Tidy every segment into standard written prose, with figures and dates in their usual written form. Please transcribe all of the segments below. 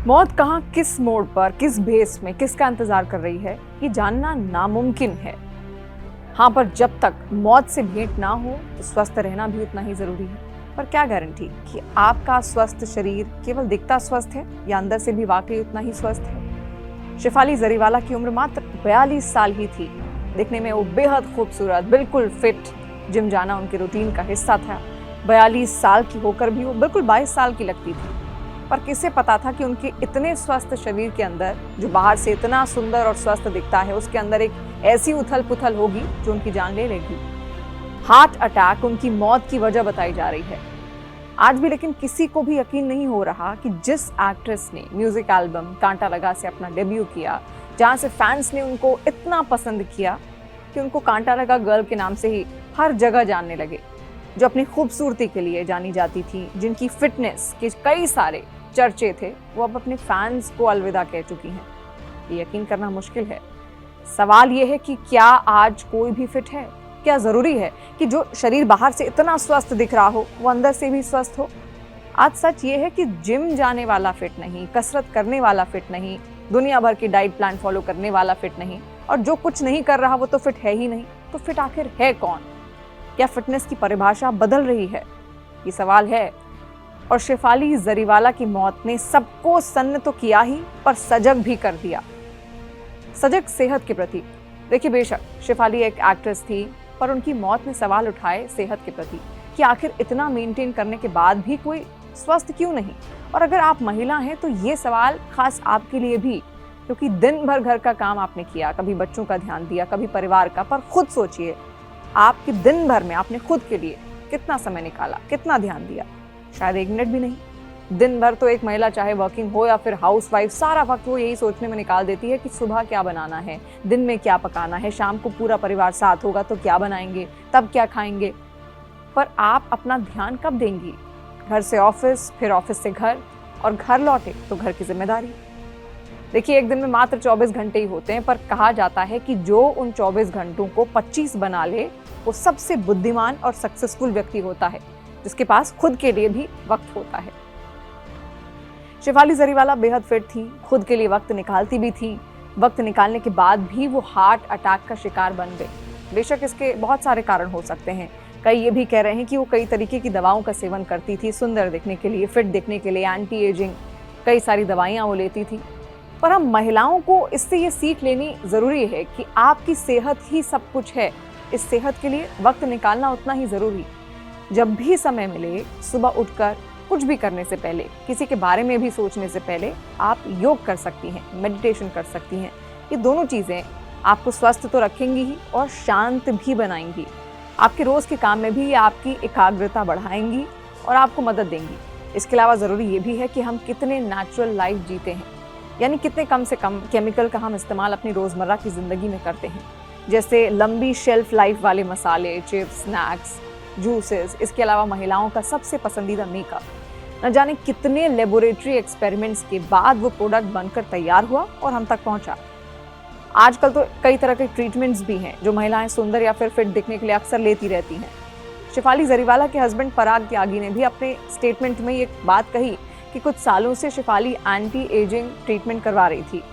मौत कहाँ, किस मोड़ पर, किस भेस में, किसका इंतजार कर रही है, ये जानना नामुमकिन है। हाँ, पर जब तक मौत से भेंट ना हो तो स्वस्थ रहना भी उतना ही जरूरी है। पर क्या गारंटी कि आपका स्वस्थ शरीर केवल दिखता स्वस्थ है या अंदर से भी वाकई उतना ही स्वस्थ है। शेफाली जरीवाला की उम्र मात्र 42 साल ही थी। दिखने में वो बेहद खूबसूरत, बिल्कुल फिट, जिम जाना उनके रूटीन का हिस्सा था। 42 साल की होकर भी वो बिल्कुल 22 साल की लगती थी। पर किसे पता था कि उनके इतने स्वस्थ शरीर के अंदर, जो बाहर से इतना सुंदर और स्वस्थ दिखता है, उसके अंदर एक ऐसी उथल पुथल होगी जो उनकी जान ले लेगी। हार्ट अटैक उनकी मौत की वजह बताई जा रही है। आज भी लेकिन किसी को भी यकीन नहीं हो रहा कि जिस एक्ट्रेस ने म्यूजिक एल्बम कांटा लगा से अपना डेब्यू किया, जहां से फैंस ने उनको इतना पसंद किया कि उनको कांटा लगा गर्ल के नाम से ही हर जगह जानने लगे, जो अपनी खूबसूरती के लिए जानी जाती थी, जिनकी फिटनेस के कई सारे चर्चे थे, वो अब अपने फैंस को अलविदा कह चुकी हैं। ये यकीन करना मुश्किल है। सवाल ये है कि क्या आज कोई भी फिट है? क्या जरूरी है कि जो शरीर बाहर से इतना स्वस्थ दिख रहा हो वो अंदर से भी स्वस्थ हो? आज सच ये है कि जिम जाने वाला फिट नहीं, कसरत करने वाला फिट नहीं, दुनिया भर की डाइट प्लान फॉलो करने वाला फिट नहीं, और जो कुछ नहीं कर रहा वो तो फिट है ही नहीं। तो फिट आखिर है कौन? क्या फिटनेस की परिभाषा बदल रही है? ये सवाल है। और शेफाली जरीवाला की मौत ने सबको सन्न तो किया ही, पर सजग भी कर दिया। सजग सेहत के प्रति। देखिए, बेशक शेफाली एक एक्ट्रेस थी, पर उनकी मौत ने सवाल उठाए सेहत के प्रति कि आखिर इतना मेंटेन करने के बाद भी कोई स्वस्थ क्यों नहीं। और अगर आप महिला हैं तो ये सवाल खास आपके लिए भी, क्योंकि दिन भर घर का काम आपने किया, कभी बच्चों का ध्यान दिया, कभी परिवार का। पर खुद सोचिए, आपके दिन भर में आपने खुद के लिए कितना समय निकाला, कितना ध्यान दिया? शायद 1 मिनट भी नहीं। दिन भर तो एक महिला, चाहे वर्किंग हो या फिर हाउसवाइफ, सारा वक्त वो यही सोचने में निकाल देती है कि सुबह क्या बनाना है, दिन में क्या पकाना है, शाम को पूरा परिवार साथ होगा तो क्या बनाएंगे, तब क्या खाएंगे। पर आप अपना ध्यान कब देंगी? घर से ऑफिस, फिर ऑफिस से घर, और घर लौटे तो घर की जिम्मेदारी। देखिए, एक दिन में मात्र 24 घंटे ही होते हैं, पर कहा जाता है कि जो उन 24 घंटों को 25 बना ले, वो सबसे बुद्धिमान और सक्सेसफुल व्यक्ति होता है, जिसके पास खुद के लिए भी वक्त होता है। शेफाली जरीवाला बेहद फिट थी, खुद के लिए वक्त निकालती भी थी। वक्त निकालने के बाद भी वो हार्ट अटैक का शिकार बन गई। बेशक इसके बहुत सारे कारण हो सकते हैं। कई ये भी कह रहे हैं कि वो कई तरीके की दवाओं का सेवन करती थी, सुंदर दिखने के लिए, फिट दिखने के लिए, एंटी एजिंग, कई सारी दवाइयाँ वो लेती थी। पर हम महिलाओं को इससे ये सीख लेनी जरूरी है कि आपकी सेहत ही सब कुछ है। इस सेहत के लिए वक्त निकालना उतना ही जरूरी। जब भी समय मिले, सुबह उठकर कुछ भी करने से पहले, किसी के बारे में भी सोचने से पहले, आप योग कर सकती हैं, मेडिटेशन कर सकती हैं। ये दोनों चीज़ें आपको स्वस्थ तो रखेंगी ही और शांत भी बनाएंगी। आपके रोज़ के काम में भी ये आपकी एकाग्रता बढ़ाएंगी और आपको मदद देंगी। इसके अलावा ज़रूरी ये भी है कि हम कितने नेचुरल लाइफ जीते हैं, यानी कितने कम से कम केमिकल का हम इस्तेमाल अपनी रोज़मर्रा की ज़िंदगी में करते हैं। जैसे लंबी शेल्फ लाइफ वाले मसाले, चिप्स, स्नैक्स, जूसेस। इसके अलावा महिलाओं का सबसे पसंदीदा मेकअप। न जाने कितने लेबोरेटरी एक्सपेरिमेंट्स के बाद वो प्रोडक्ट बनकर तैयार हुआ और हम तक पहुंचा। आजकल तो कई तरह के ट्रीटमेंट्स भी हैं जो महिलाएं सुंदर या फिर फिट दिखने के लिए अक्सर लेती रहती हैं। शेफाली जरीवाला के हस्बैंड पराग त्यागी ने भी अपने स्टेटमेंट में ये बात कही कि कुछ सालों से शेफाली एंटी एजिंग ट्रीटमेंट करवा रही थी।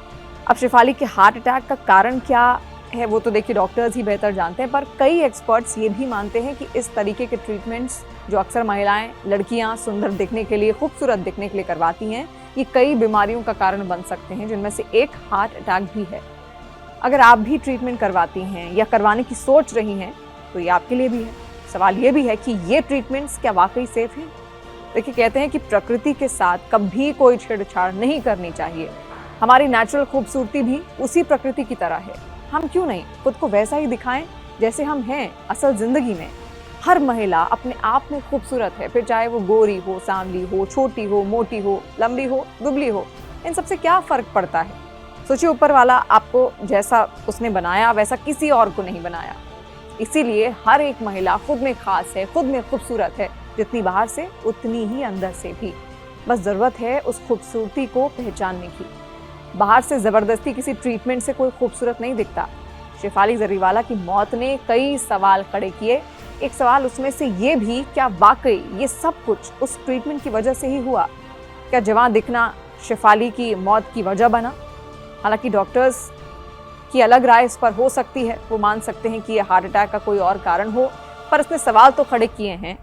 अब शेफाली के हार्ट अटैक का कारण क्या है वो तो देखिए डॉक्टर्स ही बेहतर जानते हैं, पर कई एक्सपर्ट्स ये भी मानते हैं कि इस तरीके के ट्रीटमेंट्स जो अक्सर महिलाएं, लड़कियां सुंदर दिखने के लिए, खूबसूरत दिखने के लिए करवाती हैं, ये कई बीमारियों का कारण बन सकते हैं, जिनमें से एक हार्ट अटैक भी है। अगर आप भी ट्रीटमेंट करवाती हैं या करवाने की सोच रही हैं तो ये आपके लिए भी है। सवाल ये भी है कि ये ट्रीटमेंट्स क्या वाकई सेफ हैं? देखिए, कहते हैं कि प्रकृति के साथ कभी कोई छेड़छाड़ नहीं करनी चाहिए। हमारी नेचुरल खूबसूरती भी उसी प्रकृति की तरह है। हम क्यों नहीं खुद को वैसा ही दिखाएं जैसे हम हैं असल जिंदगी में। हर महिला अपने आप में खूबसूरत है, फिर चाहे वो गोरी हो, सांवली हो, छोटी हो, मोटी हो, लंबी हो, दुबली हो। इन सबसे क्या फर्क पड़ता है? सोचिए, ऊपर वाला आपको जैसा उसने बनाया वैसा किसी और को नहीं बनाया। इसीलिए हर एक महिला खुद में खास है, खुद में खूबसूरत है, जितनी बाहर से उतनी ही अंदर से भी। बस जरूरत है उस खूबसूरती को पहचानने की। बाहर से जबरदस्ती किसी ट्रीटमेंट से कोई खूबसूरत नहीं दिखता। शेफाली जरीवाला की मौत ने कई सवाल खड़े किए। एक सवाल उसमें से ये भी, क्या वाकई ये सब कुछ उस ट्रीटमेंट की वजह से ही हुआ? क्या जवान दिखना शेफाली की मौत की वजह बना। हालांकि डॉक्टर्स की अलग राय इस पर हो सकती है, वो मान सकते हैं कि यह हार्ट अटैक का कोई और कारण हो, पर इसने सवाल तो खड़े किए हैं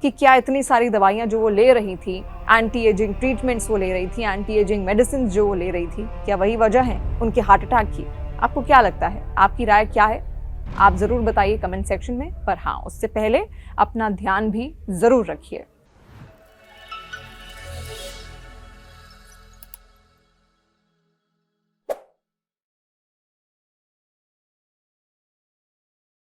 कि क्या इतनी सारी दवाइयां जो वो ले रही थी, एंटी एजिंग ट्रीटमेंट्स वो ले रही थी, एंटी एजिंग मेडिसिन जो वो ले रही थी, क्या वही वजह है उनके हार्ट अटैक की? आपको क्या लगता है? आपकी राय क्या है? आप जरूर बताइए कमेंट सेक्शन में। पर हाँ, उससे पहले अपना ध्यान भी जरूर रखिए।